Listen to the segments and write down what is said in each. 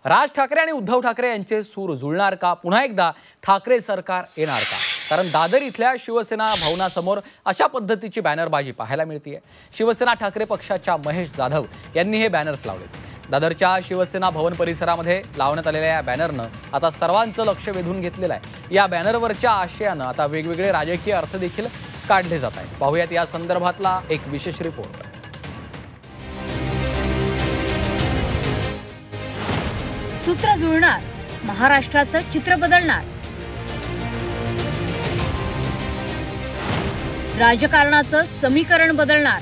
राज ठाकरे आणि उद्धव ठाकरे यांचे सूर जुळणार का? पुन्हा एकदा ठाकरे सरकार येणार का? कारण दादर इथल्या शिवसेना भवनासमोर अशा पद्धतीची बॅनरबाजी पाहायला मिळते। शिवसेना ठाकरे पक्षाच्या महेश जाधव यांनी हे बॅनर्स लावले। दादरच्या शिवसेना भवन परिसरामध्ये लावण्यात आलेल्या या बॅनरनं आता सर्वांचं लक्ष वेधून घेतलेलं आहे। या बॅनरवरच्या आशयानं आता वेगवेगळे राजकीय अर्थ देखील काढले जात आहेत। पाहूयात या संदर्भातला एक विशेष रिपोर्ट। सूत्र जुळणार, महाराष्ट्राचं चित्र बदलणार, राजकारणाचं समीकरण बदलणार,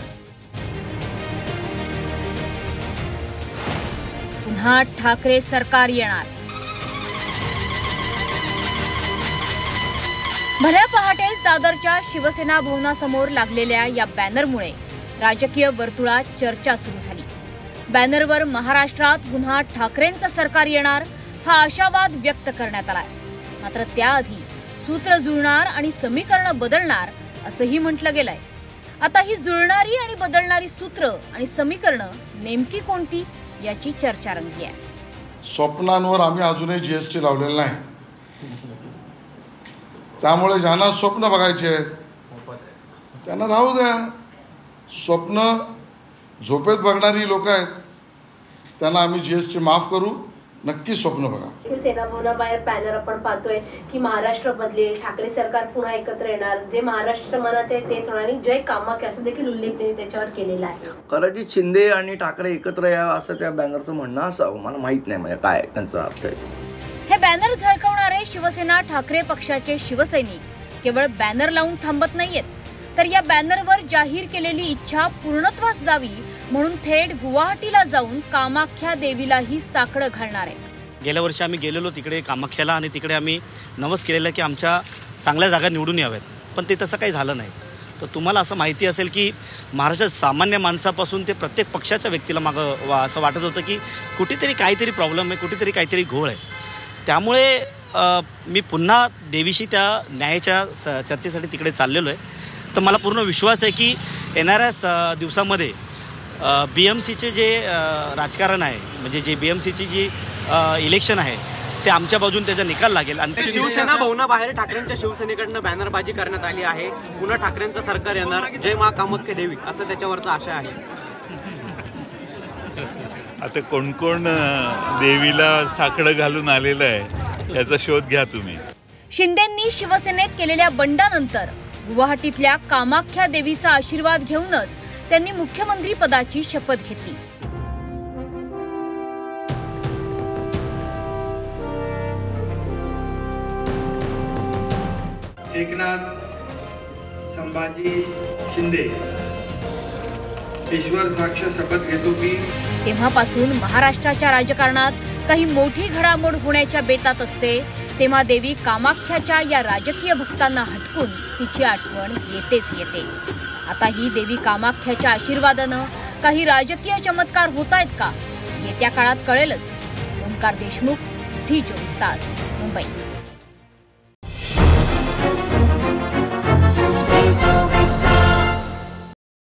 पुन्हा ठाकरे सरकार येणार। भल्या पहाटेच दादरच्या शिवसेना भवनासमोर लागलेल्या या बॅनरमुळे राजकीय वर्तुळात चर्चा सुरू झाली। बॅनरवर महाराष्ट्रात पुन्हा ठाकरेंचं सरकार येणार हा आशावाद व्यक्त करण्यात आलाय। मात्र त्याआधी सूत्र जुळणार आणि समीकरण बदलणार असंही म्हटलं गेलंय। आता ही जुळणारी आणि बदलणारी सूत्र आणि समीकरणं नेमकी कोणती याची चर्चा रंगली आहे। स्वप्नांवर आम्ही अजूनही जीएसटी लावलेला नाही, त्यामुळे ज्यांना स्वप्न बघायचे आहेत त्यांना राहू द्या। स्वप्न झोपेत बघणारी लोक आहेत त्यांना आम्ही जीएसटी माफ करू, नक्की स्वप्न बघा। सेना भवनाबाहेर बॅनर आपण पाहतोय की महाराष्ट्र बदलेल, ठाकरे सरकार पुन्हा एकत्र येणार, जे महाराष्ट्र मनात आहे तेच होणार आणि जय कामाख्या असं देखील उल्लेख त्यांनी त्याच्यावर केलेला आहे। कदाचित शिंदे आणि ठाकरे एकत्र यावं असं त्या बॅनरचं म्हणणं असावं, मला माहित नाही म्हणजे काय त्यांचा अर्थ आहे। हे बॅनर झळकावणारे शिवसेना ठाकरे पक्षाचे शिवसैनिक केवळ बॅनर लावून थांबत नाहीयेत, तर या बॅनरवर जाहीर केलेली इच्छा पूर्णत्वास जावी म्हणून थेट गुवाहाटीला जाऊन कामाख्या देवीलाही साकडं घालणार आहे। गेल्या वर्षी आम्ही गेलेलो तिकडे कामाख्याला आणि तिकडे आम्ही नवस केलेलं की आमच्या चांगल्या जागा निवडून याव्यात, पण ते तसं काही झालं नाही। तर तुम्हाला असं माहिती असेल की महाराष्ट्रात सामान्य माणसापासून ते प्रत्येक पक्षाच्या व्यक्तीला मागं असं वाटत होतं की कुठेतरी काहीतरी प्रॉब्लेम आहे, कुठेतरी काहीतरी घोळ आहे। त्यामुळे मी पुन्हा देवीशी त्या न्यायाच्या चर्चेसाठी तिकडे चाललेलो आहे। तर मला पूर्ण विश्वास आहे की येणाऱ्या दिवसामध्ये BMCचे जे राजकारण आहे, म्हणजे जे BMCची जी इलेक्शन आहे ते आमच्या बाजून त्याचा निकाल लागेल। आणि शिवसेना भवनाबाहेर ठाकरेंच्या शिवसेनेकडनं बॅनरबाजी करण्यात आली आहे। पुन्हा ठाकरेंचं सरकार येणार, जय मा कामाख्या देवी असं त्याच्यावरचा आशय आहे। आता कोण कोण देवीला साकडं घालून आलेलं आहे याचा शोध घ्या तुम्ही। शिंदेंनी शिवसेनेत केलेल्या बंडानंतर गुवाहाटीतल्या कामाख्या देवीचा आशीर्वाद घेऊनच त्यांनी मुख्यमंत्री पदाची शपथ घेतली। एकनाथ संभाजी शिंदे ईश्वर साक्ष शपथ घेतो की तेव्हापासून महाराष्ट्राच्या राजकारणात काही मोठी घडामोड होण्याच्या बेतात असते, तेव्हा देवी कामाख्याच्या या राजकीय भक्तांना हटकून तिची आठवण येतेच येते। आता ही देवी कामाख्याच्या आशीर्वादानं काही राजकीय चमत्कार होत आहेत का? येत्या काळात कळेलच। ओंकार देशमुख, झी 24 तास, मुंबई।